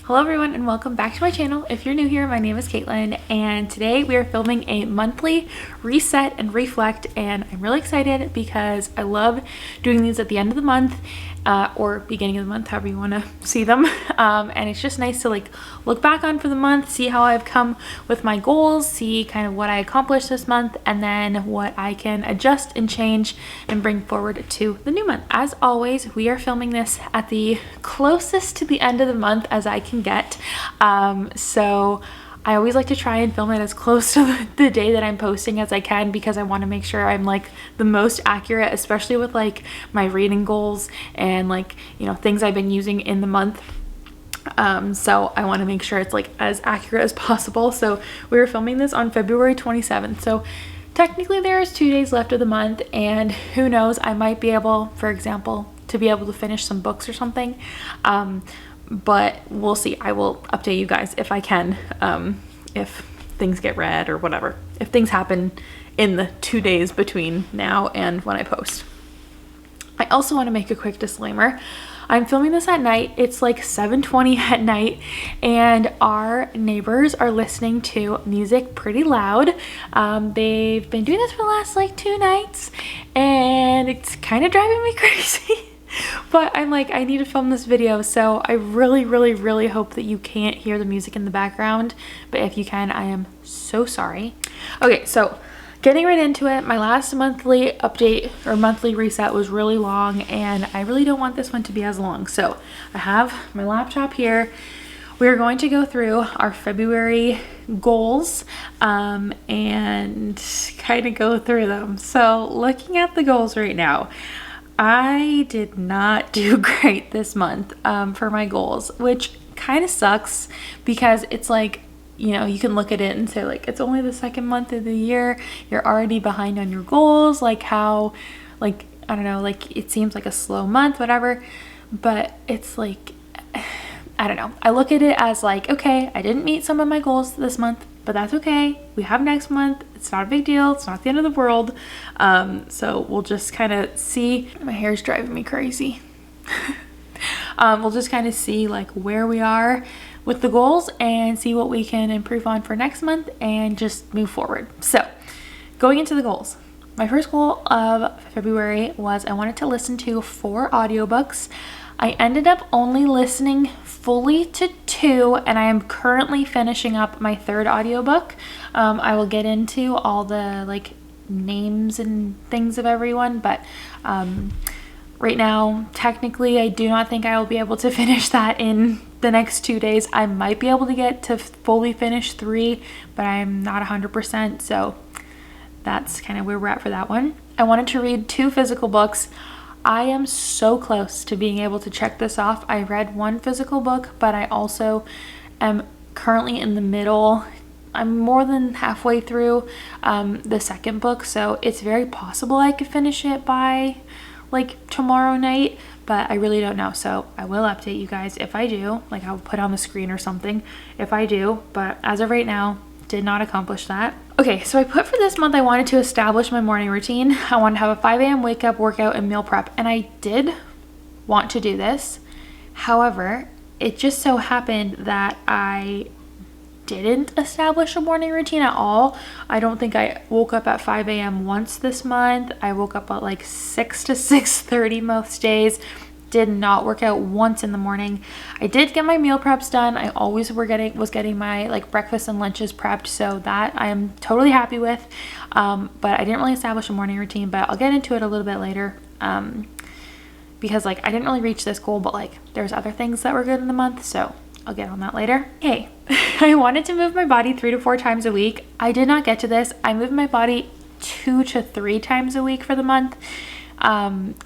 Hello everyone and welcome back to my channel. If you're new here, my name is Katelyn and today we are filming a monthly reset and reflect, and I'm really excited because I love doing these at the end of the month or beginning of the month, however you want to see them. And it's just nice to like look back on for the month, see how I've come with my goals, see kind of what I accomplished this month, and then what I can adjust and change and bring forward to the new month. As always, we are filming this at the closest to the end of the month as I can get. So I always like to try and film it as close to the day that I'm posting as I can, because I want to make sure I'm like the most accurate, especially with like my reading goals and like, you know, things I've been using in the month. So I want to make sure it's like as accurate as possible. So we were filming this on February 27th. So technically there's 2 days left of the month, and who knows, I might be able, for example, to be able to finish some books or something. But we'll see. I will update you guys if I can, if things get read or whatever, if things happen in the 2 days between now and when I post. I also want to make a quick disclaimer. I'm filming this at night. It's like 7:20 at night and our neighbors are listening to music pretty loud. They've been doing this for the last like 2 nights and it's kind of driving me crazy. But I'm like, I need to film this video, so I really hope that you can't hear the music in the background, but if you can, I am so sorry. Okay, so getting right into it, my last monthly update or monthly reset was really long, and I really don't want this one to be as long. So I have my laptop here. We're going to go through our February goals and kind of go through them. So looking at the goals right now, I did not do great this month for my goals, which kind of sucks because it's like, you know, you can look at it and say like, it's only the second month of the year, you're already behind on your goals, like how, like, I don't know, like it seems like a slow month, whatever, but it's like, I don't know. I look at it as like, okay, I didn't meet some of my goals this month, but that's okay. We have next month. It's not a big deal. It's not the end of the world. So we'll just kind of see. My hair's driving me crazy. We'll just kind of see like where we are with the goals and see what we can improve on for next month and just move forward. So going into the goals, my first goal of February was I wanted to listen to 4 audiobooks. I ended up only listening fully to 2, and I am currently finishing up my 3rd audiobook. I will get into all the like names and things of everyone, but right now, technically, I do not think I will be able to finish that in the next 2 days. I might be able to get to fully finish 3, but I'm not 100%, so that's kind of where we're at for that one. I wanted to read 2 physical books. I am so close to being able to check this off. I read 1 physical book, but I also am currently in the middle. I'm more than halfway through the 2nd book, so it's very possible I could finish it by like tomorrow night, but I really don't know. So I will update you guys if I do. Like I'll put on the screen or something if I do, but as of right now, did not accomplish that. Okay, so I put for this month I wanted to establish my morning routine. I wanted to have a 5 a.m. wake up, workout, and meal prep, and I did want to do this. However, it just so happened that I didn't establish a morning routine at all. I don't think I woke up at 5 a.m. once this month. I woke up at like 6 to 6:30 most days. Did not work out once in the morning. I did get my meal preps done. I always was getting my like breakfast and lunches prepped, so that I am totally happy with. But I didn't really establish a morning routine, but I'll get into it a little bit later. Because like I didn't really reach this goal, but like there's other things that were good in the month, so I'll get on that later. Hey, I wanted to move my body 3 to 4 times a week. I did not get to this. I moved my body 2 to 3 times a week for the month.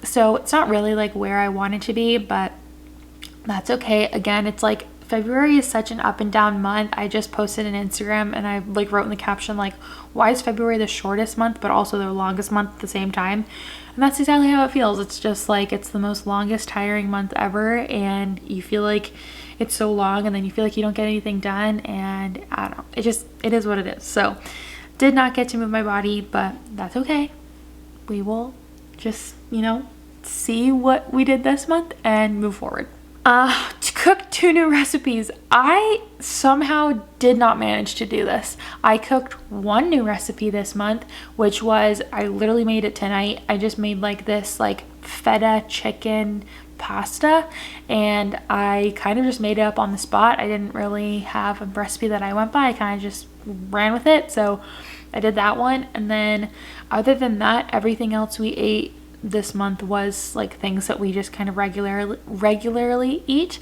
So it's not really like where I wanted to be, but that's okay. Again, it's like February is such an up and down month. I just posted an Instagram and I like wrote in the caption like, why is February the shortest month but also the longest month at the same time? And that's exactly how it feels. It's just like it's the most longest tiring month ever, and you feel like it's so long and then you feel like you don't get anything done, and I don't know, it is what it is. So did not get to move my body, but that's okay. We will just, you know, see what we did this month and move forward. Cooked 2 new recipes. I somehow did not manage to do this. I cooked 1 new recipe this month, which was, I literally made it tonight. I just made like this like feta chicken pasta, and I kind of just made it up on the spot. I didn't really have a recipe that I went by. I kind of just ran with it. So I did that one. And then other than that, everything else we ate this month was like things that we just kind of regularly eat,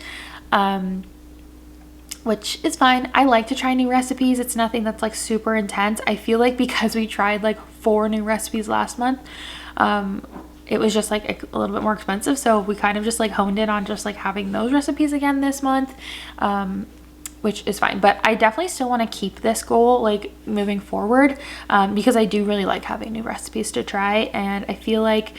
which is fine. I like to try new recipes. It's nothing that's like super intense. I feel like because we tried like 4 new recipes last month, it was just like a little bit more expensive, so we kind of just like honed in on just like having those recipes again this month, which is fine. But I definitely still want to keep this goal like moving forward, because I do really like having new recipes to try. And I feel like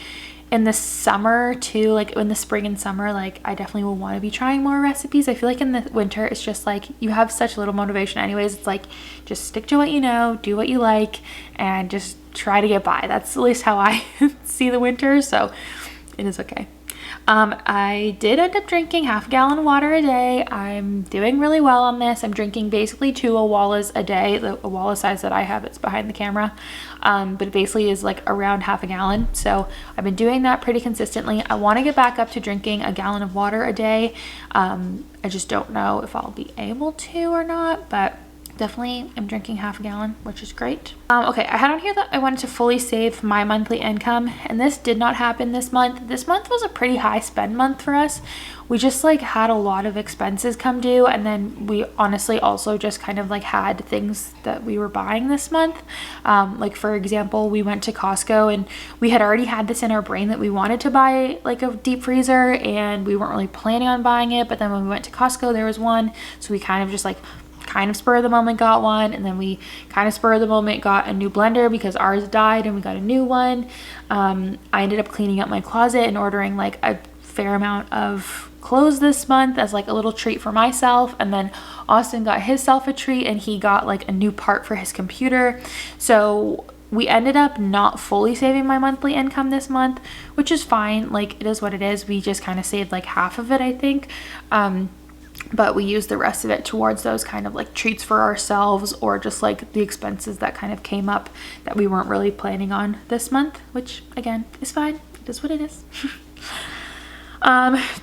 in the summer too, like in the spring and summer, like I definitely will want to be trying more recipes. I feel like in the winter it's just like you have such little motivation anyways. It's like just stick to what you know, do what you like, and just try to get by. That's at least how I see the winter, so it is okay. I did end up drinking half a gallon of water a day. I'm doing really well on this. I'm drinking basically 2 Awalas a day. The Awala size that I have, it's behind the camera, but it basically is like around half a gallon. So I've been doing that pretty consistently. I want to get back up to drinking a gallon of water a day. I just don't know if I'll be able to or not, but definitely I'm drinking half a gallon, which is great. Okay, I had on here that I wanted to fully save my monthly income, and this did not happen this month. This month was a pretty high spend month for us. We just like had a lot of expenses come due, and then we honestly also just kind of like had things that we were buying this month. Like for example, we went to Costco, and we had already had this in our brain that we wanted to buy like a deep freezer, and we weren't really planning on buying it. But then when we went to Costco, there was one, so we kind of just like spur of the moment got one, and then we kind of spur of the moment got a new blender because ours died and we got a new one. I ended up cleaning up my closet and ordering like a fair amount of clothes this month as like a little treat for myself, and then Austin got himself a treat and he got like a new part for his computer. So we ended up not fully saving my monthly income this month, which is fine. Like it is what it is. We just kind of saved like half of it, I think. But we used the rest of it towards those kind of like treats for ourselves, or just like the expenses that kind of came up that we weren't really planning on this month, which again is fine. It is what it is.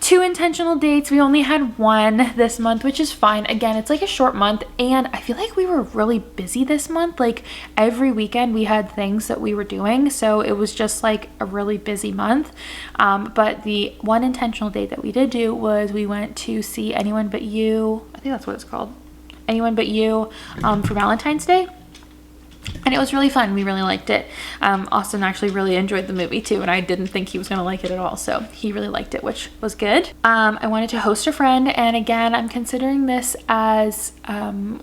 2 intentional dates. We only had 1 this month, which is fine. Again, it's like a short month, and I feel like we were really busy this month. Like every weekend we had things that we were doing, so it was just like a really busy month. But the 1 intentional date that we did do was we went to see Anyone But You. I think that's what it's called. Anyone But You for Valentine's Day. And it was really fun. We really liked it. Austin actually really enjoyed the movie too, and I didn't think he was going to like it at all, so he really liked it, which was good. I wanted to host a friend, and again, I'm considering this as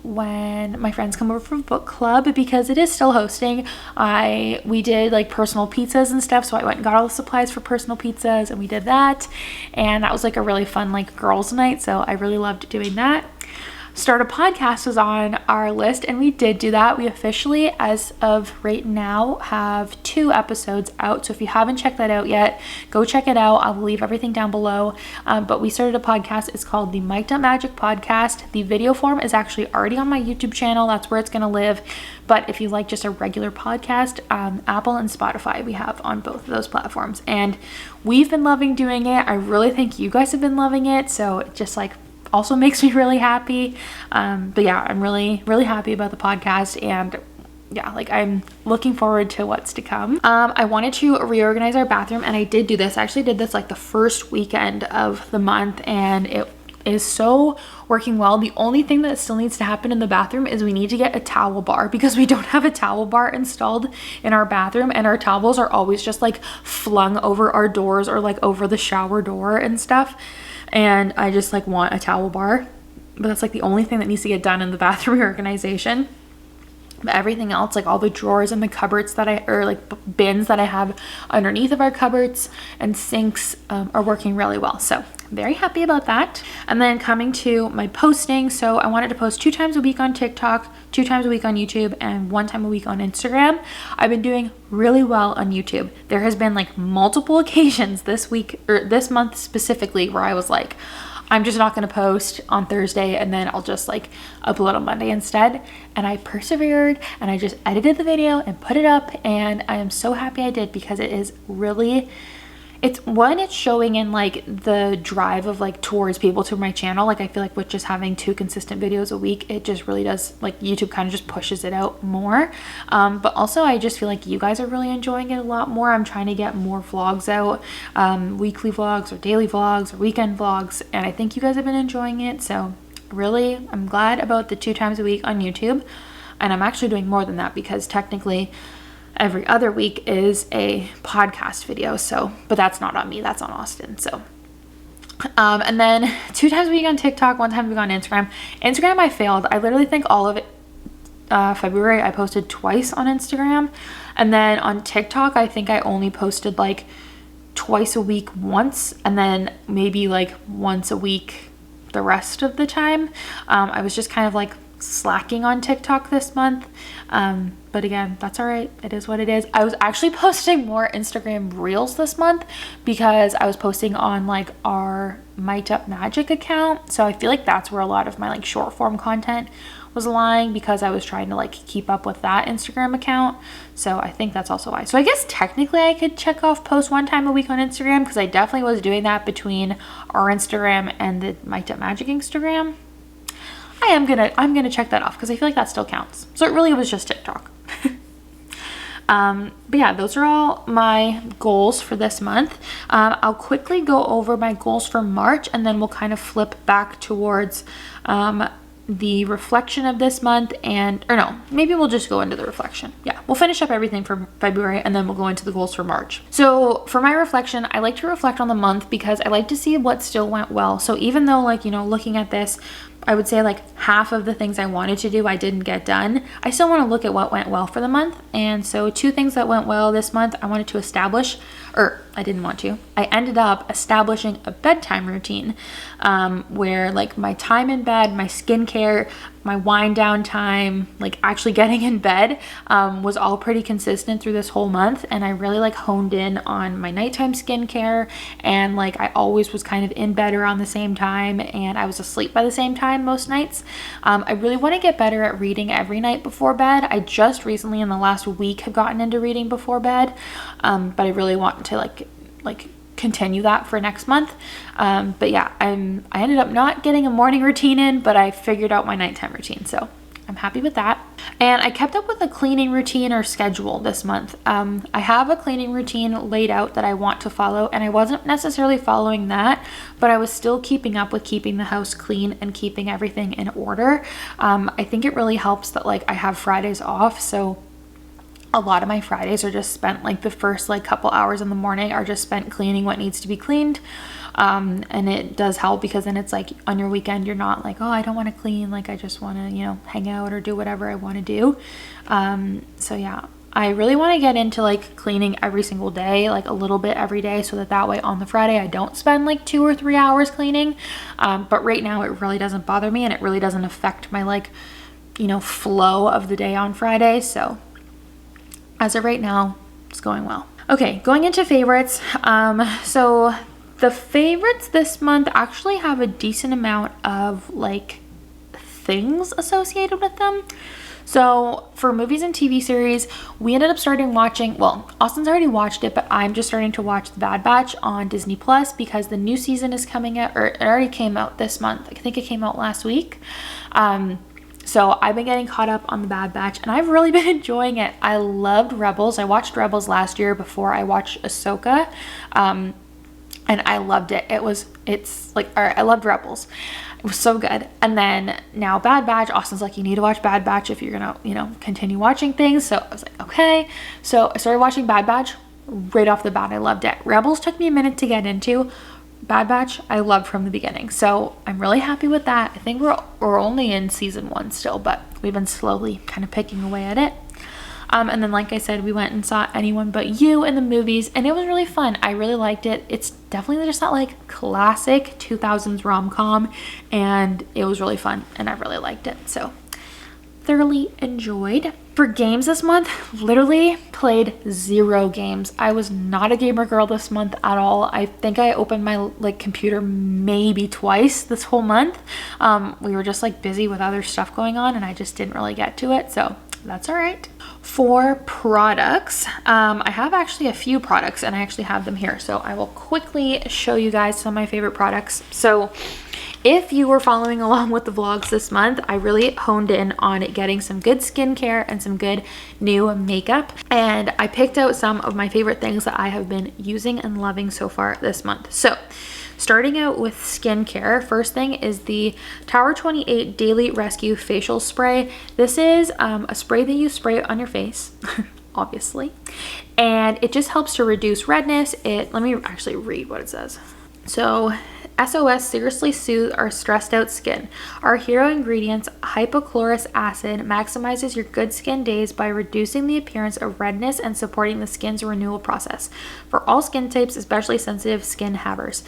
when my friends come over from book club, because it is still hosting. We did like personal pizzas and stuff, so I went and got all the supplies for personal pizzas, and we did that, and that was like a really fun like girls' night, so I really loved doing that. Start a podcast was on our list, and we did do that. We officially, as of right now, have 2 episodes out. So if you haven't checked that out yet, go check it out. I'll leave everything down below. But we started a podcast. It's called the Mic'd Up Magic Podcast. The video form is actually already on my YouTube channel. That's where it's going to live. But if you like just a regular podcast, Apple and Spotify, we have on both of those platforms. And we've been loving doing it. I really think you guys have been loving it. So it just like also makes me really happy. But yeah, I'm really happy about the podcast, and yeah, like I'm looking forward to what's to come. I wanted to reorganize our bathroom, and I did do this. I actually did this like the first weekend of the month, and it is so working well. The only thing that still needs to happen in the bathroom is we need to get a towel bar, because we don't have a towel bar installed in our bathroom, and our towels are always just like flung over our doors or like over the shower door and stuff. And I just like want a towel bar, but that's like the only thing that needs to get done in the bathroom reorganization. But everything else, like all the drawers and the cupboards that or like bins that I have underneath of our cupboards and sinks are working really well. So I'm very happy about that. And then coming to my posting. So I wanted to post 2 times a week on TikTok, 2 times a week on YouTube, and 1 time a week on Instagram. I've been doing really well on YouTube. There has been like multiple occasions this week or this month specifically where I was like, I'm just not going to post on Thursday, and then I'll just like upload on Monday instead. And I persevered, and I just edited the video and put it up, and I am so happy I did, because it is really, it's showing in like the drive of like towards people to my channel. Like I feel like with just having 2 consistent videos a week, it just really does, like YouTube kind of just pushes it out more. But also I just feel like you guys are really enjoying it a lot more. I'm trying to get more vlogs out, weekly vlogs or daily vlogs or weekend vlogs, and I think you guys have been enjoying it. So really, I'm glad about the 2 times a week on YouTube. And I'm actually doing more than that, because technically every other week is a podcast video. So, but that's not on me, that's on Austin. So, and then 2 times a week on TikTok, 1 time a week on Instagram. Instagram, I failed. I literally think all of it, February, I posted twice on Instagram. And then on TikTok, I think I only posted like twice a week once, and then maybe like once a week the rest of the time. I was just kind of like slacking on TikTok this month, but again, that's all right. It is what it is. I was actually posting more Instagram reels this month, because I was posting on like our Mite Up Magic account, so I feel like that's where a lot of my like short form content was lying, because I was trying to like keep up with that Instagram account. So I think that's also why. So I guess technically I could check off post 1 time a week on Instagram, because I definitely was doing that between our Instagram and the Mite Up Magic Instagram. I'm gonna check that off, because I feel like that still counts. So it really was just TikTok. But yeah, those are all my goals for this month. I'll quickly go over my goals for March, and then we'll kind of flip back towards the reflection of this month, or no, maybe we'll just go into the reflection. Yeah, we'll finish up everything for February, and then we'll go into the goals for March. So for my reflection, I like to reflect on the month, because I like to see what still went well. So even though, like, you know, looking at this, I would say like half of the things I wanted to do I didn't get done, I still want to look at what went well for the month. And so 2 things that went well this month, I wanted to establish, or I didn't want to, I ended up establishing a bedtime routine, where like my time in bed, my skincare, my wind down time, like actually getting in bed, was all pretty consistent through this whole month. And I really like honed in on my nighttime skincare, and like I always was kind of in bed around the same time, and I was asleep by the same time most nights. I really want to get better at reading every night before bed. I just recently in the last week have gotten into reading before bed, but I really want to like continue that for next month. But yeah, I ended up not getting a morning routine in, but I figured out my nighttime routine, so I'm happy with that. And I kept up with a cleaning routine or schedule this month. I have a cleaning routine laid out that I want to follow, and I wasn't necessarily following that, but I was still keeping up with keeping the house clean and keeping everything in order. I think it really helps that like I have Fridays off, so a lot of my Fridays are just spent, like the first like couple hours in the morning are just spent cleaning what needs to be cleaned. And it does help, because then it's like on your weekend, you're not like, oh, I don't want to clean. Like I just want to, you know, hang out or do whatever I want to do. So yeah, I really want to get into like cleaning every single day, like a little bit every day, so that way on the Friday, I don't spend like 2 or 3 hours cleaning. But right now it really doesn't bother me, and it really doesn't affect my like, you know, flow of the day on Friday. So as of right now, it's going well. Okay, going into favorites. So the favorites this month actually have a decent amount of like things associated with them. So for movies and TV series, we ended up starting watching, well, Austin's already watched it, but I'm just starting to watch The Bad Batch on Disney Plus, because the new season is coming out, or it already came out this month. I think it came out last week. So I've been getting caught up on The Bad Batch, and I've really been enjoying it. I loved Rebels. I watched Rebels last year before I watched Ahsoka, and I loved it. I loved Rebels. It was so good. And then now Bad Batch, Austin's like, you need to watch Bad Batch if you're gonna, you know, continue watching things. So I was like, okay. So I started watching Bad Batch right off the bat. I loved it. Rebels took me a minute to get into. Bad Batch, I loved from the beginning. So I'm really happy with that. I think we're only in season 1 still, but we've been slowly kind of picking away at it. And then, like I said, we went and saw Anyone But You in the movies, and it was really fun. I really liked it. It's definitely just that like classic 2000s rom-com, and it was really fun, and I really liked it. So thoroughly enjoyed. For games this month, literally played 0 games. I was not a gamer girl this month at all. I think I opened my like computer maybe twice this whole month. We were just like busy with other stuff going on and I just didn't really get to it. So that's all right. For products, I have actually a few products and I actually have them here. So I will quickly show you guys some of my favorite products. So if you were following along with the vlogs this month, I really honed in on getting some good skincare and some good new makeup. And I picked out some of my favorite things that I have been using and loving so far this month. So starting out with skincare, first thing is the Tower 28 Daily Rescue Facial Spray. This is a spray that you spray on your face, obviously. And it just helps to reduce redness. Let me actually read what it says. So, SOS seriously soothe our stressed out skin. Our hero ingredients, hypochlorous acid, maximizes your good skin days by reducing the appearance of redness and supporting the skin's renewal process for all skin types, especially sensitive skin havers.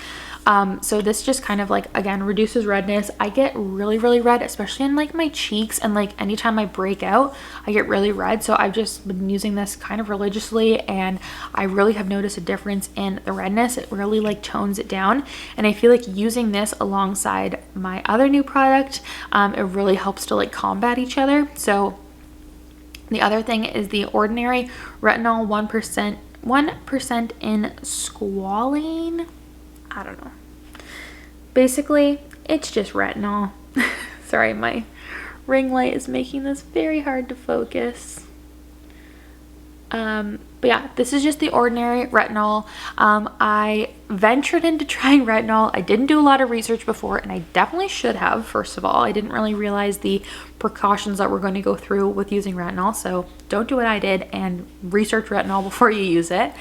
So this just kind of like, again, reduces redness. I get really red, especially in like my cheeks, and like anytime I break out, I get really red. So I've just been using this kind of religiously and I really have noticed a difference in the redness. It really like tones it down. And I feel like using this alongside my other new product, it really helps to like combat each other. So the other thing is the Ordinary Retinol 1% in squalane. I don't know. Basically, it's just retinol. Sorry, my ring light is making this very hard to focus. But yeah, this is just the Ordinary Retinol. I ventured into trying retinol. I didn't do a lot of research before, and I definitely should have. First of all, I didn't really realize the precautions that we're going to go through with using retinol. So don't do what I did and research retinol before you use it.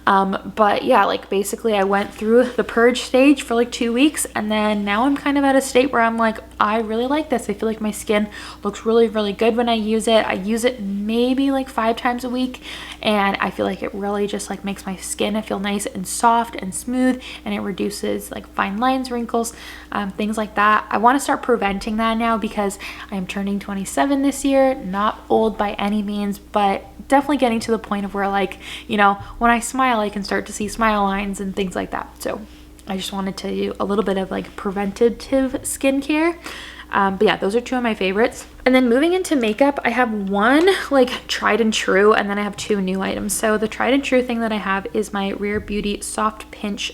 But yeah, like basically I went through the purge stage for like 2 weeks, and then now I'm kind of at a state where I'm like, I really like this. I feel like my skin looks really good when I use it. I use it maybe like 5 times a week, and I feel like it really just like makes my skin feel nice and soft and smooth, and it reduces like fine lines, wrinkles, things like that. I want to start preventing that now because I am turning 27 this year, not old by any means, but definitely getting to the point of where like, you know, when I smile, I can start to see smile lines and things like that. So I just wanted to do a little bit of like preventative skincare. But yeah, those are 2 of my favorites. And then moving into makeup, I have one like tried and true, and then I have 2 new items. So the tried and true thing that I have is my Rare Beauty Soft Pinch,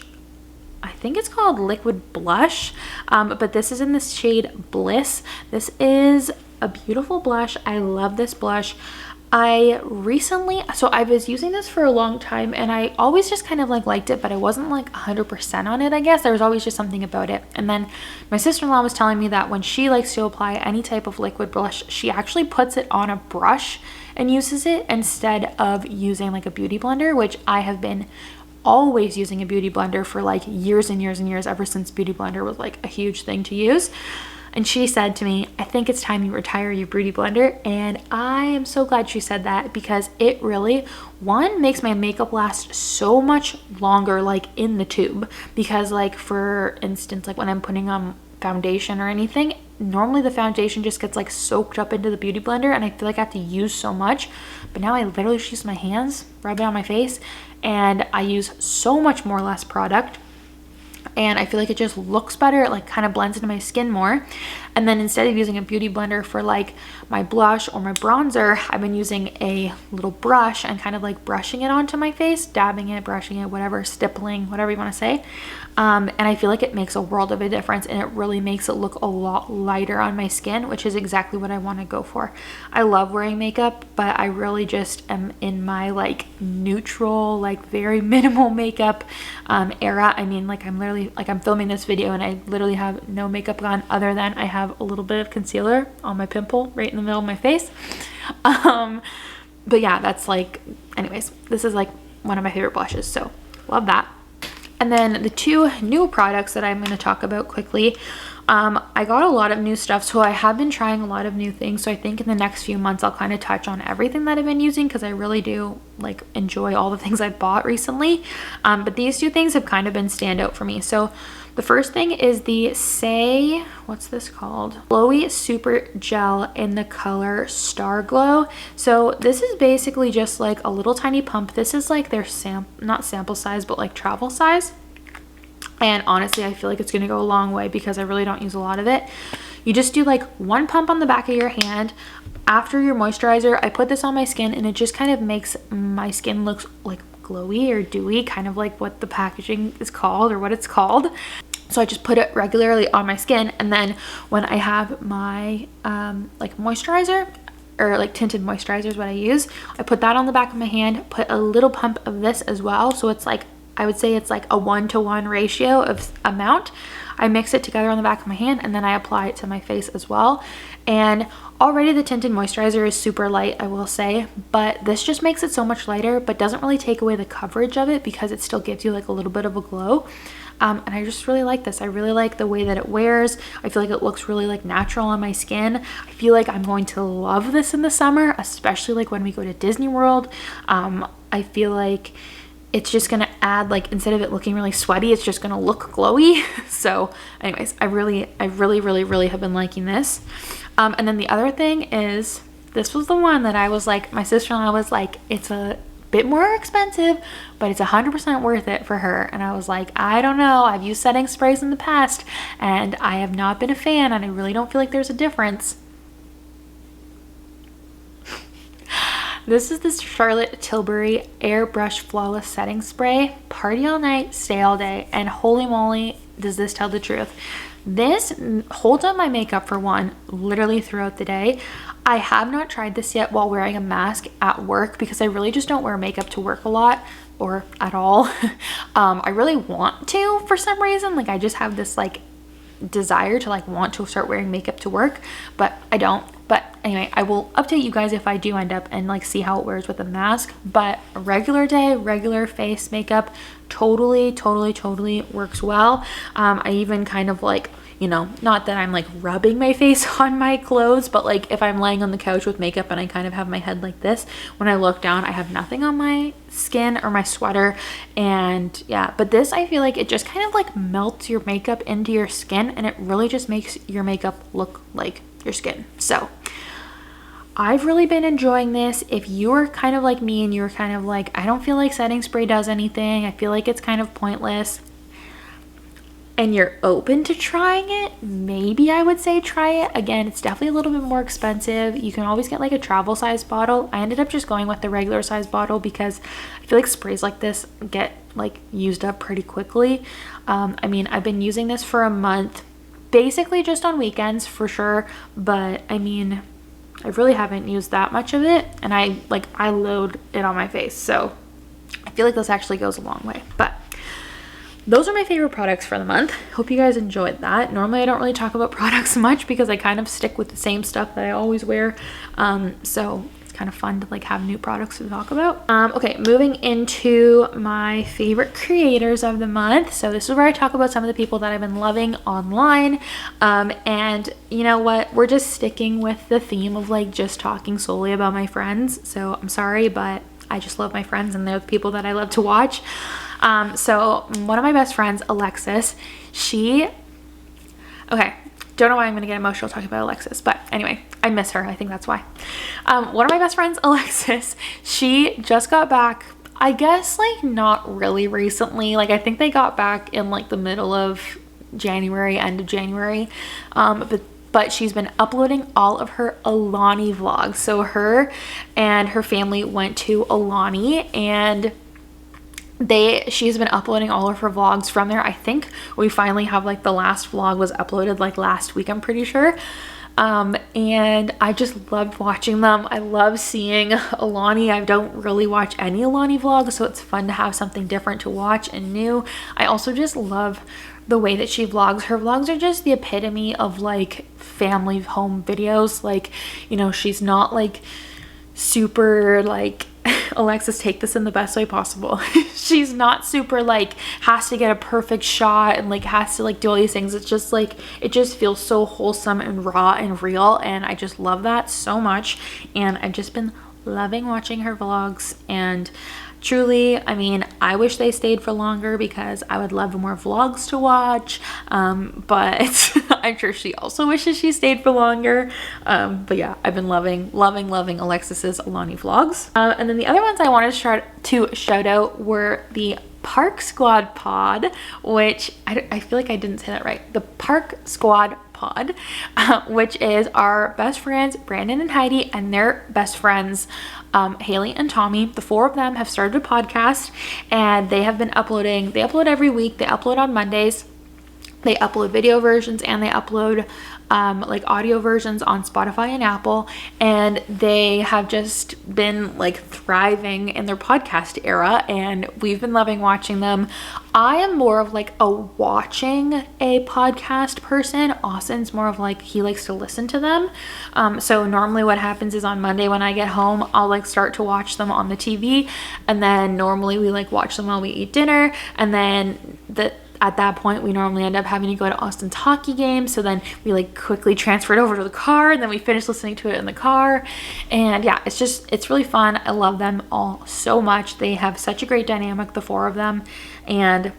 I think it's called Liquid Blush, but this is in the shade Bliss. This is a beautiful blush. I love this blush. I was using this for a long time, and I always just kind of like liked it, but I wasn't like 100% on it, I guess. There was always just something about it. And then my sister-in-law was telling me that when she likes to apply any type of liquid blush, she actually puts it on a brush and uses it instead of using like a beauty blender, which I have been always using a beauty blender for like years and years and years, ever since beauty blender was like a huge thing to use. And she said to me, I think it's time you retire your beauty blender. And I am so glad she said that, because it really, one, makes my makeup last so much longer, like in the tube. Because like, for instance, like when I'm putting on foundation or anything, normally the foundation just gets like soaked up into the beauty blender, and I feel like I have to use so much. But now I literally just use my hands, rub it on my face, and I use so much more less product. And I feel like it just looks better. It like kind of blends into my skin more. And then instead of using a beauty blender for like my blush or my bronzer, I've been using a little brush and kind of like brushing it onto my face, dabbing it, brushing it, whatever, stippling, whatever you want to say. And I feel like it makes a world of a difference, and it really makes it look a lot lighter on my skin, which is exactly what I want to go for. I love wearing makeup, but I really just am in my like neutral, like very minimal makeup era. I mean, like I'm literally, like I'm filming this video and I literally have no makeup on, other than I have a little bit of concealer on my pimple right in the middle of my face. But yeah, that's like, anyways, this is like one of my favorite blushes, so love that. And then the 2 new products that I'm going to talk about quickly. I got a lot of new stuff, so I have been trying a lot of new things. So I think in the next few months, I'll kind of touch on everything that I've been using, because I really do like enjoy all the things I've bought recently. But these 2 things have kind of been standout for me. So The first thing is the Say, what's this called? Glowy Super Gel in the color Star Glow. So this is basically just like a little tiny pump. This is like their not sample size, but like travel size. And honestly, I feel like it's going to go a long way because I really don't use a lot of it. You just do like one pump on the back of your hand. After your moisturizer, I put this on my skin and it just kind of makes my skin look like glowy or dewy, kind of like what the packaging is called or what it's called. So I just put it regularly on my skin, and then when I have my like moisturizer, or like tinted moisturizer is what I use, I put that on the back of my hand, put a little pump of this as well. So it's like, I would say it's like a 1-to-1 ratio of amount. I mix it together on the back of my hand and then I apply it to my face as well. And already the tinted moisturizer is super light, I will say, but this just makes it so much lighter, but doesn't really take away the coverage of it because it still gives you like a little bit of a glow. And I just really like this. I really like the way that it wears. I feel like it looks really like natural on my skin. I feel like I'm going to love this in the summer, especially like when we go to Disney World. I feel like it's just gonna add, like, instead of it looking really sweaty, it's just gonna look glowy. So anyways, I really have been liking this. And then the other thing is, this was the one that I was like, my sister-in-law was like, it's a bit more expensive, but it's 100% worth it for her. And I was like, I don't know, I've used setting sprays in the past and I have not been a fan, and I really don't feel like there's a difference. This is the Charlotte Tilbury Airbrush Flawless Setting Spray. Party all night, stay all day, and holy moly, does this tell the truth. This holds on my makeup for one, literally throughout the day. I have not tried this yet while wearing a mask at work because I really just don't wear makeup to work a lot or at all. I really want to for some reason. Like, I just have this like desire to like want to start wearing makeup to work, but I don't. But anyway, I will update you guys if I do end up and like see how it wears with a mask. But a regular day, regular face makeup totally works well. I even kind of like, you know, not that I'm like rubbing my face on my clothes, but like if I'm laying on the couch with makeup and I kind of have my head like this, when I look down, I have nothing on my skin or my sweater. And yeah, but this, I feel like it just kind of like melts your makeup into your skin, and it really just makes your makeup look like your skin. So I've really been enjoying this. If you're kind of like me and you're kind of like, I don't feel like setting spray does anything, I feel like it's kind of pointless, and you're open to trying it, maybe I would say try it. Again, it's definitely a little bit more expensive. You can always get like a travel size bottle. I ended up just going with the regular size bottle because I feel like sprays like this get like used up pretty quickly. I mean, I've been using this for a month, basically just on weekends for sure, but I mean, I really haven't used that much of it, and I load it on my face, so I feel like this actually goes a long way. But those are my favorite products for the month. Hope you guys enjoyed that. Normally I don't really talk about products much because I kind of stick with the same stuff that I always wear, so it's kind of fun to like have new products to talk about. Okay, moving into my favorite creators of the month. So this is where I talk about some of the people that I've been loving online, and you know what, we're just sticking with the theme of like just talking solely about my friends. So I'm sorry, but I just love my friends and they're the people that I love to watch. So one of my best friends, Alexis, okay, don't know why I'm gonna get emotional talking about Alexis, but anyway, I miss her. I think that's why. One of my best friends, Alexis, she just got back, I guess like not really recently. Like I think they got back in like the middle of January, end of January. But she's been uploading all of her Alani vlogs. So her and her family went to Alani, and she's been uploading all of her vlogs from there. I think we finally have like the last vlog was uploaded like last week, I'm pretty sure. And I just loved watching them. I love seeing Alani. I don't really watch any Alani vlogs, so it's fun to have something different to watch and new. I also just love the way that she vlogs. Her vlogs are just the epitome of like family home videos. Like, you know, she's not like super like, Alexis, take this in the best way possible. She's not super like has to get a perfect shot and like has to like do all these things. It's just like, it just feels so wholesome and raw and real, and I just love that so much. And I've just been loving watching her vlogs, and truly, I mean, I wish they stayed for longer because I would love more vlogs to watch, but I'm sure she also wishes she stayed for longer. But yeah, I've been loving Alexis's Alani vlogs. And then the other ones I wanted to shout out were the Park Squad pod, which I feel like I didn't say that right. The Park Squad pod, which is our best friends Brandon and Heidi and their best friends Haley and Tommy. The four of them have started a podcast, and they have been uploading. They upload every week. They upload on Mondays. They upload video versions, and they upload like audio versions on Spotify and Apple, and they have just been like thriving in their podcast era, and we've been loving watching them. I am more of like a watching a podcast person. Austin's more of like, he likes to listen to them. So normally what happens is on Monday when I get home, I'll like start to watch them on the TV, and then normally we like watch them while we eat dinner, and then at that point, we normally end up having to go to Austin's hockey game. So then we like quickly transfer it over to the car, and then we finish listening to it in the car. And yeah, it's really fun. I love them all so much. They have such a great dynamic, the four of them, and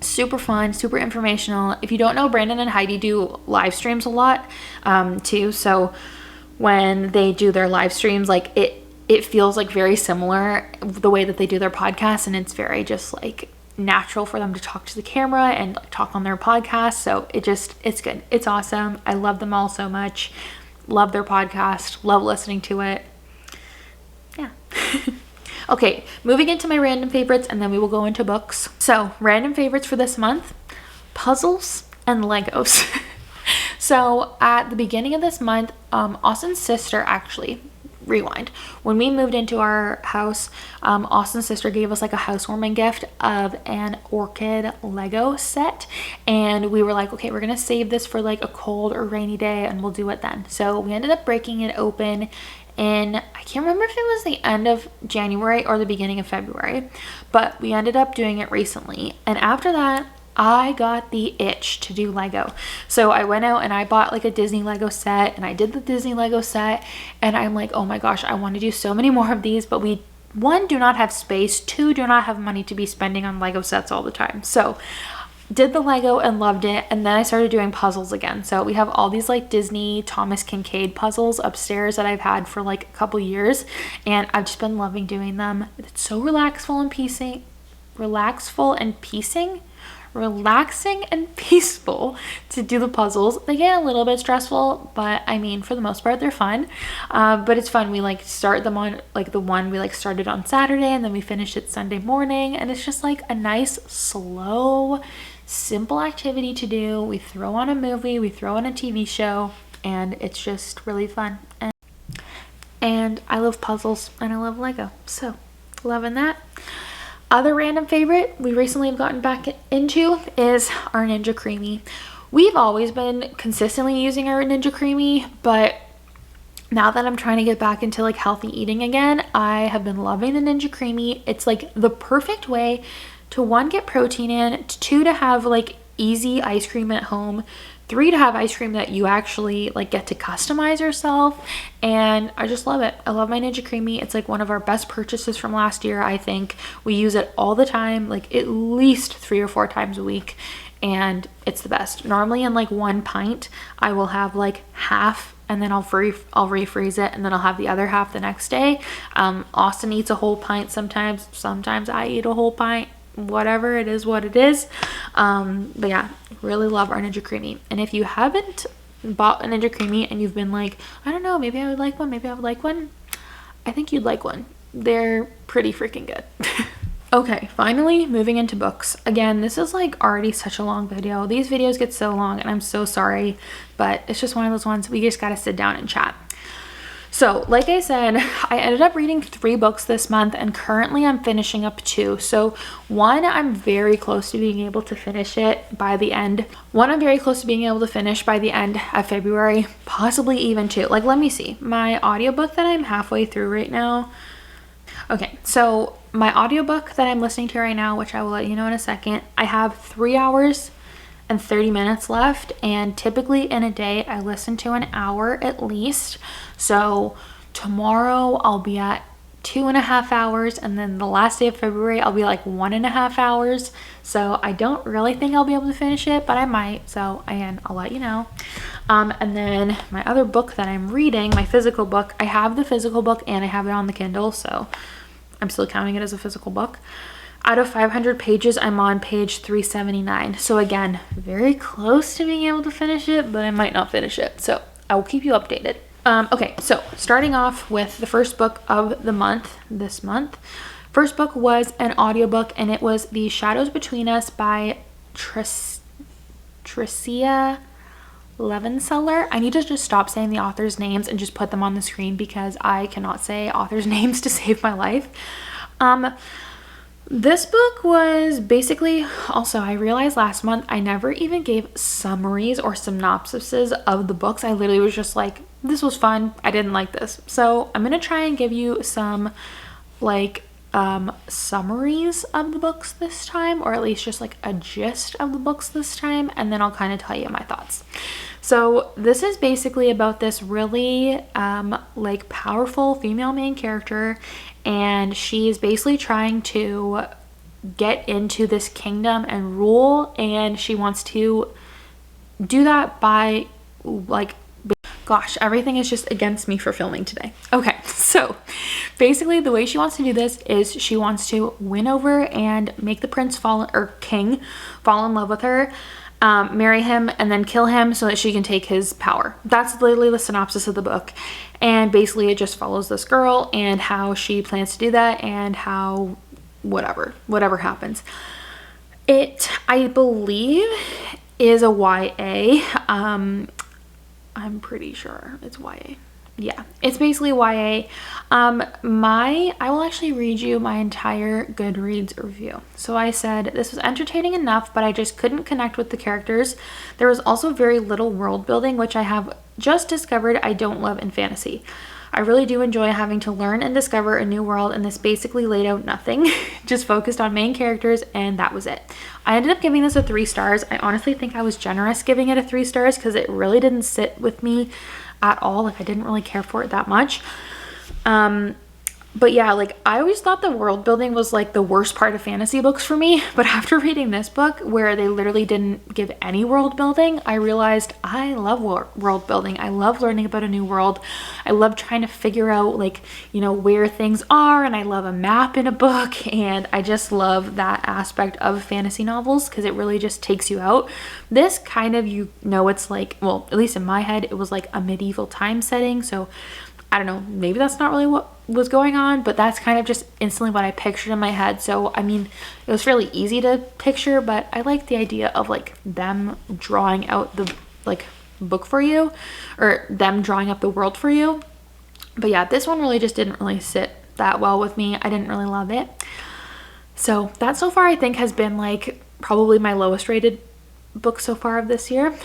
super fun, super informational. If you don't know, Brandon and Heidi do live streams a lot too. So when they do their live streams, like it feels like very similar the way that they do their podcasts, and it's very just like natural for them to talk to the camera and like talk on their podcast. So it's good. It's awesome. I love them all so much. Love their podcast. Love listening to it. Yeah. Okay, moving into my random favorites, and then we will go into books. So random favorites for this month: puzzles and Legos. So at the beginning of this month, Austin's sister actually, rewind, when we moved into our house, Austin's sister gave us like a housewarming gift of an orchid Lego set, and we were like, okay, we're gonna save this for like a cold or rainy day and we'll do it then. So we ended up breaking it open in, I can't remember if it was the end of January or the beginning of February, but we ended up doing it recently. And after that, I got the itch to do Lego. So I went out and I bought like a Disney Lego set, and I did the Disney Lego set, and I'm like, oh my gosh, I want to do so many more of these, but we, one, do not have space, two, do not have money to be spending on Lego sets all the time. So did the Lego and loved it, and then I started doing puzzles again. So we have all these like Disney Thomas Kincaid puzzles upstairs that I've had for like a couple years, and I've just been loving doing them. It's so relaxing and peaceful to do the puzzles. They get a little bit stressful, but I mean, for the most part, they're fun. But it's fun. We like start them on, like the one we like started on Saturday, and then we finish it Sunday morning, and it's just like a nice, slow, simple activity to do. We throw on a movie, we throw on a TV show, and it's just really fun. And I love puzzles, and I love Lego, so loving that. Other random favorite we recently have gotten back into is our Ninja Creamy. We've always been consistently using our Ninja Creamy, but now that I'm trying to get back into like healthy eating again, I have been loving the Ninja Creamy. It's like the perfect way to, one, get protein in, two, to have like easy ice cream at home, three, to have ice cream that you actually like get to customize yourself, and I just love it. I love my Ninja Creamy. It's like one of our best purchases from last year. I think we use it all the time, like at least 3 or 4 times a week, and it's the best. Normally in like 1 pint, I will have like half, and then I'll refreeze it, and then I'll have the other half the next day. Austin eats a whole pint sometimes I eat a whole pint. Whatever, it is what it is. But yeah, really love our Ninja Creamy. And if you haven't bought a Ninja Creamy and you've been like, I don't know, maybe I would like one, I think you'd like one. They're pretty freaking good. Okay, finally moving into books. Again, this is like already such a long video. These videos get so long, and I'm so sorry, but it's just one of those ones we just gotta sit down and chat. So like I said, I ended up reading 3 books this month, and currently I'm finishing up 2. So one, I'm very close to being able to finish it by the end. One, I'm very close to being able to finish by the end of February, possibly even 2. Like, let me see. My audiobook that I'm halfway through right now. Okay, so my audiobook that I'm listening to right now, which I will let you know in a second, I have 3 hours and 30 minutes left, and typically in a day I listen to an hour at least. So tomorrow I'll be at 2.5 hours, and then the last day of February I'll be like 1.5 hours. So I don't really think I'll be able to finish it, but I might. So again, I'll let you know. And then my other book that I'm reading, my physical book, I have the physical book and I have it on the Kindle, so I'm still counting it as a physical book. Out of 500 pages, I'm on page 379. So again, very close to being able to finish it, but I might not finish it. So I will keep you updated. Okay, so starting off with the first book of the month, this month. First book was an audiobook, and it was The Shadows Between Us by Tricia Levenseller. I need to just stop saying the author's names and just put them on the screen because I cannot say authors' names to save my life. This book was basically, also I realized last month I never even gave summaries or synopsises of the books. I literally was just like, this was fun, I didn't like this. So I'm gonna try and give you some like summaries of the books this time, or at least just like a gist of the books this time, and then I'll kind of tell you my thoughts. So this is basically about this really like powerful female main character, and she is basically trying to get into this kingdom and rule, and she wants to do that by like, gosh, everything is just against me for filming today. Okay, so basically the way she wants to do this is she wants to win over and make the king fall in love with her, marry him, and then kill him so that she can take his power. That's literally the synopsis of the book. And basically it just follows this girl and how she plans to do that and how whatever happens. It, I believe, is a YA. I'm pretty sure it's YA. Yeah, it's basically YA. I will actually read you my entire Goodreads review. So I said, this was entertaining enough, but I just couldn't connect with the characters. There was also very little world building, which I have just discovered I don't love in fantasy. I really do enjoy having to learn and discover a new world, and this basically laid out nothing. Just focused on main characters, and that was it. I ended up giving this a 3 stars. I honestly think I was generous giving it a 3 stars because it really didn't sit with me at all. Like, I didn't really care for it that much. But yeah, like, I always thought the world building was like the worst part of fantasy books for me, but after reading this book where they literally didn't give any world building, I realized I love world building. I love learning about a new world. I love trying to figure out, like, you know, where things are, and I love a map in a book, and I just love that aspect of fantasy novels because it really just takes you out. This kind of, you know, it's like, well, at least in my head, it was like a medieval time setting, so I don't know, maybe that's not really what was going on, but that's kind of just instantly what I pictured in my head. So I mean, it was fairly easy to picture, but I like the idea of like them drawing out the like book for you, or them drawing up the world for you. But yeah, this one really just didn't really sit that well with me. I didn't really love it. So that so far I think has been like probably my lowest rated book so far of this year.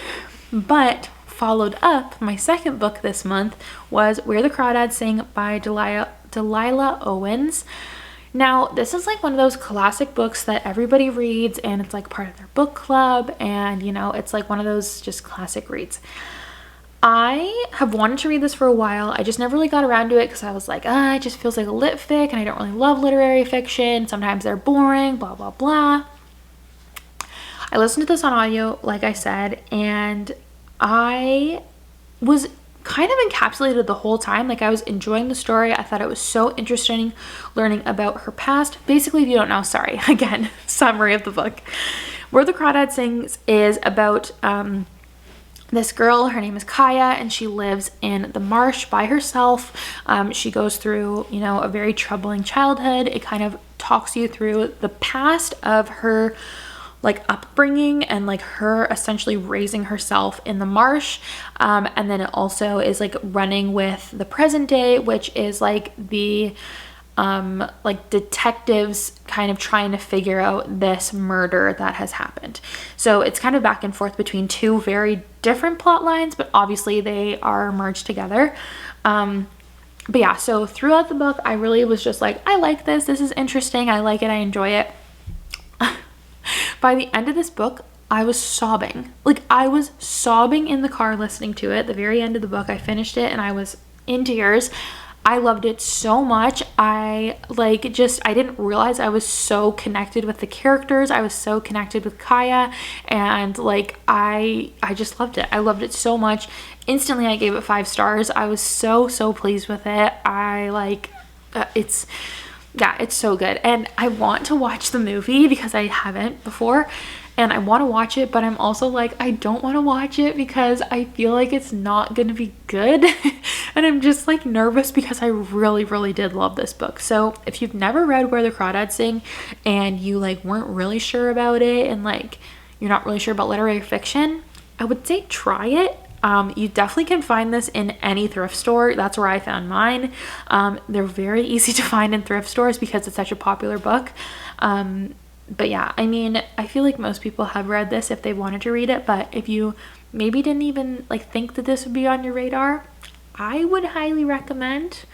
But followed up, my second book this month was Where the Crawdads Sing by Delilah Owens. Now, this is like one of those classic books that everybody reads, and it's like part of their book club, and you know, it's like one of those just classic reads. I have wanted to read this for a while. I just never really got around to it because I was like, it just feels like a lit fic, and I don't really love literary fiction. Sometimes they're boring, blah, blah, blah. I listened to this on audio, like I said, and I was kind of encapsulated the whole time. Like, I was enjoying the story. I thought it was so interesting learning about her past. Basically, if you don't know, sorry, again, summary of the book. Where the Crawdad Sings is about this girl. Her name is Kaya, and she lives in the marsh by herself. She goes through, you know, a very troubling childhood. It kind of talks you through the past of her like upbringing and like her essentially raising herself in the marsh, and then it also is like running with the present day, which is like the like detectives kind of trying to figure out this murder that has happened. So it's kind of back and forth between two very different plot lines, but obviously they are merged together. But yeah, so throughout the book I really was just like, I like this is interesting, I like it, I enjoy it. By the end of this book, I was sobbing. Like, I was sobbing in the car listening to it. The very end of the book, I finished it and I was in tears. I loved it so much. I didn't realize I was so connected with the characters. I was so connected with Kaya, and like I just loved it. I loved it so much. Instantly I gave it 5 stars. I was so pleased with it. It's so good, and I want to watch the movie because I haven't before, and I want to watch it, but I'm also like, I don't want to watch it because I feel like it's not going to be good. And I'm just like nervous because I really did love this book. So if you've never read Where the Crawdads Sing and you like weren't really sure about it, and like you're not really sure about literary fiction, I would say try it. You definitely can find this in any thrift store. That's where I found mine. They're very easy to find in thrift stores because it's such a popular book. But yeah, I mean, I feel like most people have read this if they wanted to read it, but if you maybe didn't even like think that this would be on your radar, I would highly recommend.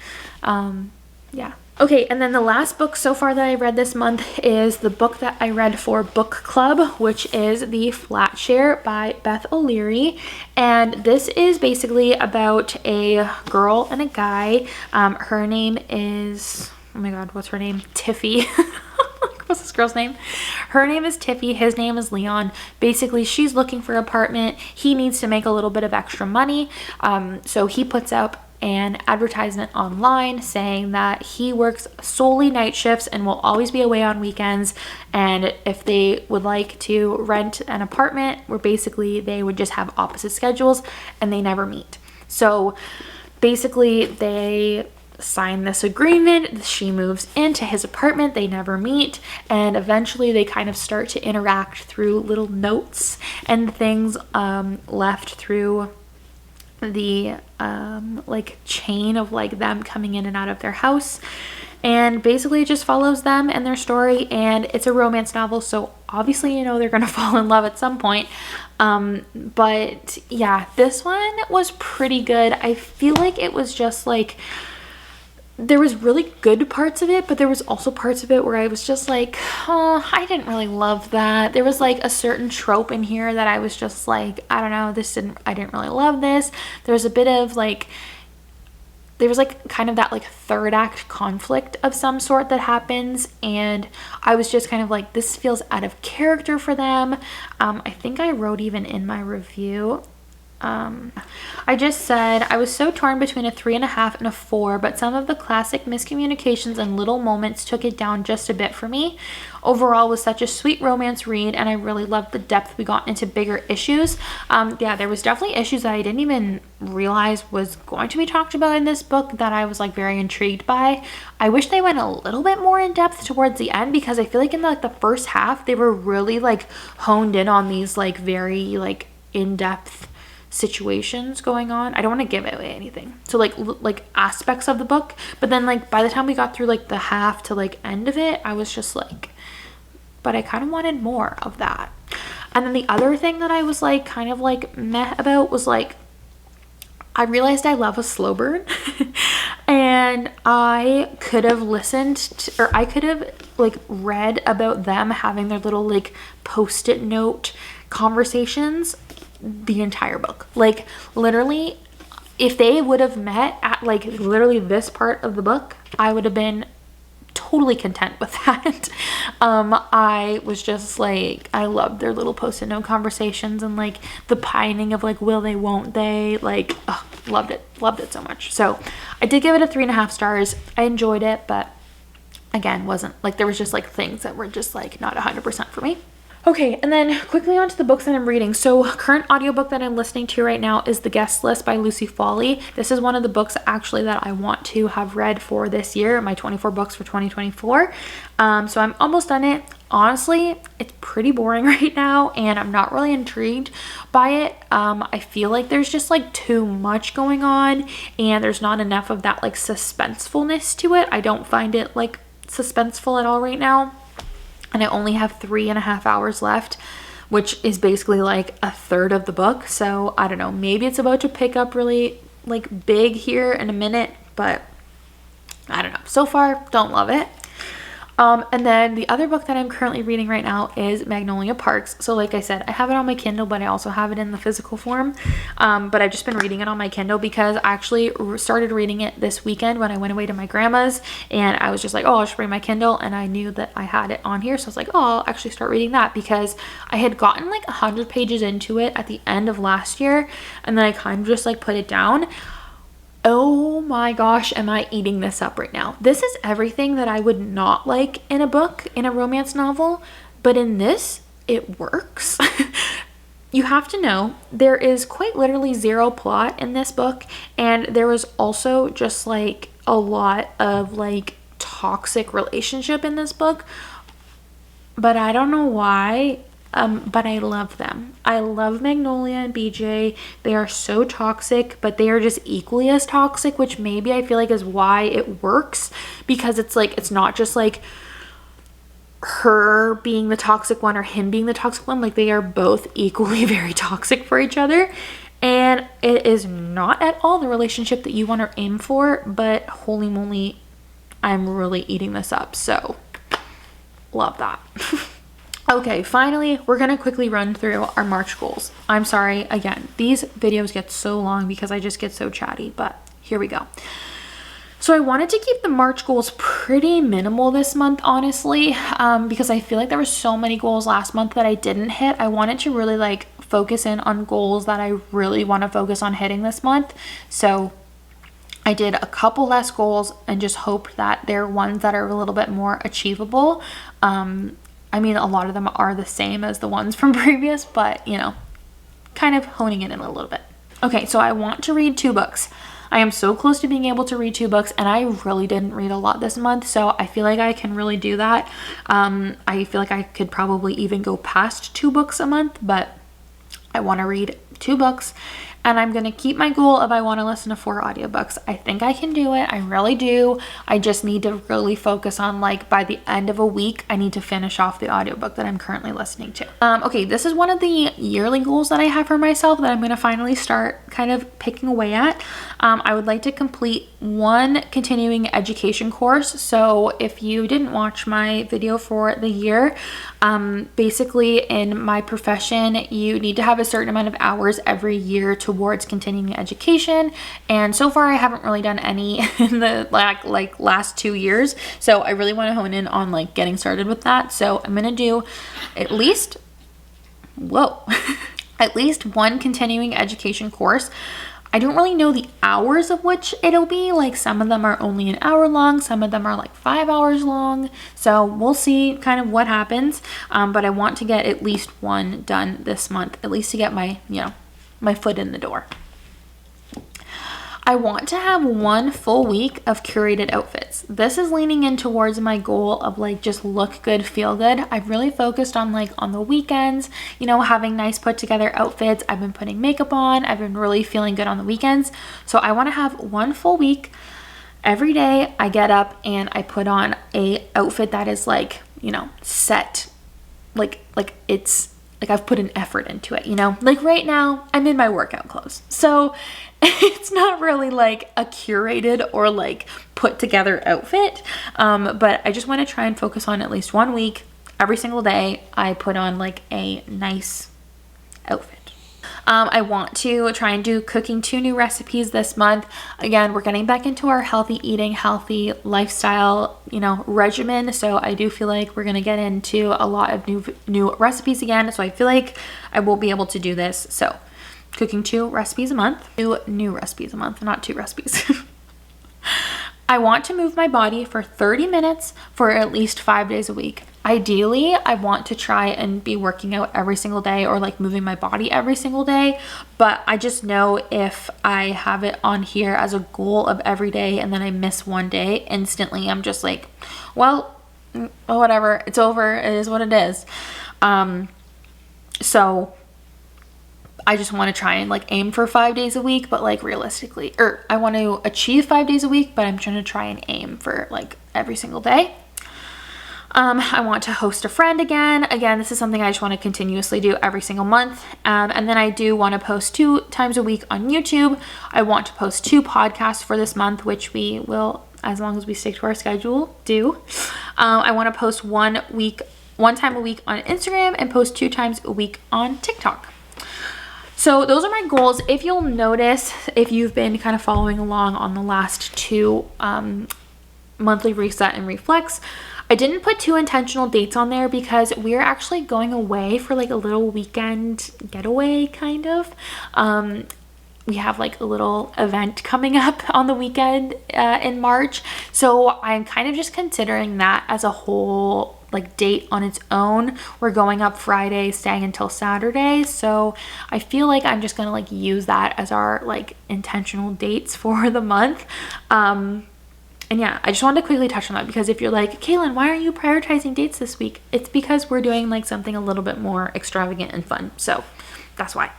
Yeah. Okay, and then the last book so far that I read this month is the book that I read for book club, which is The Flat Share by Beth O'Leary. And this is basically about a girl and a guy. Her name is, oh my god, what's her name? Tiffy. What's this girl's name? Her name is Tiffy. His name is Leon. Basically, she's looking for an apartment. He needs to make a little bit of extra money. So he puts up an advertisement online saying that he works solely night shifts and will always be away on weekends, and if they would like to rent an apartment where basically they would just have opposite schedules and they never meet. So basically they sign this agreement. She moves into his apartment, they never meet, and eventually they kind of start to interact through little notes and things left through the like chain of like them coming in and out of their house. And basically it just follows them and their story, and it's a romance novel, so obviously you know they're gonna fall in love at some point. But yeah, this one was pretty good. I feel like it was just like, there was really good parts of it, but there was also parts of it where I was just like, oh, I didn't really love that. There was like a certain trope in here that I was just like, I don't know, I didn't really love this. There was a bit of like, there was like kind of that like third act conflict of some sort that happens, and I was just kind of like, this feels out of character for them. I think I wrote even in my review, I just said, I was so torn between a 3.5 and a 4, but some of the classic miscommunications and little moments took it down just a bit for me. Overall, it was such a sweet romance read, and I really loved the depth we got into bigger issues. Yeah, there was definitely issues that I didn't even realize was going to be talked about in this book that I was like very intrigued by. I wish they went a little bit more in depth towards the end, because I feel like in like the first half they were really like honed in on these like very like in-depth situations going on. I don't want to give away anything, so like aspects of the book, but then like by the time we got through like the half to like end of it, I was just like, but I kind of wanted more of that. And then the other thing that I was like kind of like meh about was like, I realized I love a slow burn. And I could have listened to, or I could have like read about them having their little like post-it note conversations the entire book. Like literally, if they would have met at like literally this part of the book, I would have been totally content with that. I was just like, I loved their little post-it note conversations and like the pining of like, will they, won't they, like, oh, loved it so much. So I did give it a 3.5 stars. I enjoyed it, but again, wasn't like, there was just like things that were just like not 100% for me. Okay, and then quickly on to the books that I'm reading. So current audiobook that I'm listening to right now is The Guest List by Lucy Foley. This is one of the books actually that I want to have read for this year, my 24 books for 2024. So I'm almost done it. Honestly, it's pretty boring right now, and I'm not really intrigued by it. I feel like there's just like too much going on, and there's not enough of that like suspensefulness to it. I don't find it like suspenseful at all right now. And I only have 3.5 hours left, which is basically like a third of the book. So I don't know, maybe it's about to pick up really like big here in a minute, but I don't know. So far, don't love it. And then the other book that I'm currently reading right now is Magnolia Parks. So like I said, I have it on my Kindle, but I also have it in the physical form. But I've just been reading it on my Kindle because I actually started reading it this weekend when I went away to my grandma's, and I was just like, oh, I'll just bring my Kindle, and I knew that I had it on here. So I was like, oh, I'll actually start reading that, because I had gotten like 100 pages into it at the end of last year, and then I kind of just like put it down. Oh my gosh, am I eating this up right now? This is everything that I would not like in a book, in a romance novel, but in this, it works. You have to know, there is quite literally zero plot in this book, and there was also just like a lot of like toxic relationship in this book, but I don't know why. But I love them. I love Magnolia and BJ. They are so toxic, but they are just equally as toxic, which maybe I feel like is why it works, because it's like, it's not just like her being the toxic one or him being the toxic one. Like, they are both equally very toxic for each other, and it is not at all the relationship that you want to aim for, but holy moly, I'm really eating this up. So love that. Okay, finally, we're gonna quickly run through our March goals. I'm sorry, again, these videos get so long because I just get so chatty, but here we go. So I wanted to keep the March goals pretty minimal this month, honestly, because I feel like there were so many goals last month that I didn't hit. I wanted to really like focus in on goals that I really want to focus on hitting this month. So I did a couple less goals and just hoped that they're ones that are a little bit more achievable. I mean, a lot of them are the same as the ones from previous, but you know, kind of honing it in a little bit. Okay, so I want to read 2 books. I am so close to being able to read 2 books, and I really didn't read a lot this month, so I feel like I can really do that. I feel like I could probably even go past 2 books a month, but I want to read 2 books. And I'm going to keep my goal of I want to listen to 4 audiobooks. I think I can do it. I really do. I just need to really focus on, like, by the end of a week, I need to finish off the audiobook that I'm currently listening to. Okay, this is one of the yearly goals that I have for myself that I'm going to finally start kind of picking away at. I would like to complete 1 continuing education course. So if you didn't watch my video for the year, basically in my profession, you need to have a certain amount of hours every year towards continuing education, and so far I haven't really done any in the like last 2 years, so I really want to hone in on like getting started with that. So I'm gonna do at least at least 1 continuing education course. I don't really know the hours of which it'll be. Like, some of them are only an hour long, some of them are like 5 hours long, so we'll see kind of what happens. But I want to get at least 1 done this month, at least to get my, you know, my foot in the door. I want to have 1 full week of curated outfits. This is leaning in towards my goal of like just look good, feel good. I've really focused on like on the weekends, you know, having nice put together outfits. I've been putting makeup on. I've been really feeling good on the weekends. So I want to have 1 full week. Every day I get up and I put on a outfit that is like, you know, set, like it's like I've put an effort into it, you know? Like right now, I'm in my workout clothes. So it's not really like a curated or like put together outfit. But I just want to try and focus on at least 1 week. Every single day, I put on like a nice outfit. I want to try and do cooking 2 new recipes this month. Again, we're getting back into our healthy eating, healthy lifestyle, you know, regimen. So I do feel like we're going to get into a lot of new recipes again. So I feel like I will be able to do this. So cooking 2 recipes a month, 2 new recipes a month, not 2 recipes. I want to move my body for 30 minutes for at least 5 days a week. Ideally, I want to try and be working out every single day or like moving my body every single day. But I just know if I have it on here as a goal of every day and then I miss 1 day, instantly I'm just like, well, whatever, it's over. It is what it is. So I just want to try and like aim for 5 days a week, but like realistically, or I want to achieve 5 days a week, but I'm trying to try and aim for like every single day. I want to host a friend again. Again, this is something I just want to continuously do every single month. And then I do want to post 2 times a week on YouTube. I want to post 2 podcasts for this month, which we will, as long as we stick to our schedule, do. I want to post one time a week on Instagram and post 2 times a week on TikTok. So those are my goals. If you'll notice, if you've been kind of following along on the last 2 monthly reset and reflex, I didn't put 2 intentional dates on there because we're actually going away for like a little weekend getaway kind of. We have like a little event coming up on the weekend in March. So I'm kind of just considering that as a whole like date on its own. We're going up Friday, staying until Saturday. So I feel like I'm just gonna like use that as our like intentional dates for the month. And yeah, I just wanted to quickly touch on that because if you're like, Katelyn, why aren't you prioritizing dates this week? It's because we're doing like something a little bit more extravagant and fun. So that's why.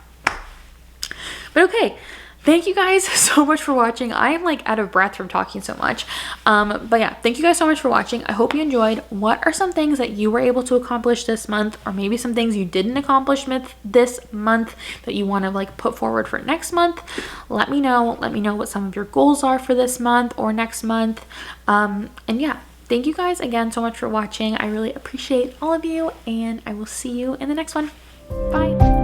But okay, thank you guys so much for watching. I am like out of breath from talking so much. But yeah, thank you guys so much for watching. I hope you enjoyed. What are some things that you were able to accomplish this month, or maybe some things you didn't accomplish this month that you want to like put forward for next month? Let me know. Let me know what some of your goals are for this month or next month. And yeah, thank you guys again so much for watching. I really appreciate all of you, and I will see you in the next one. Bye.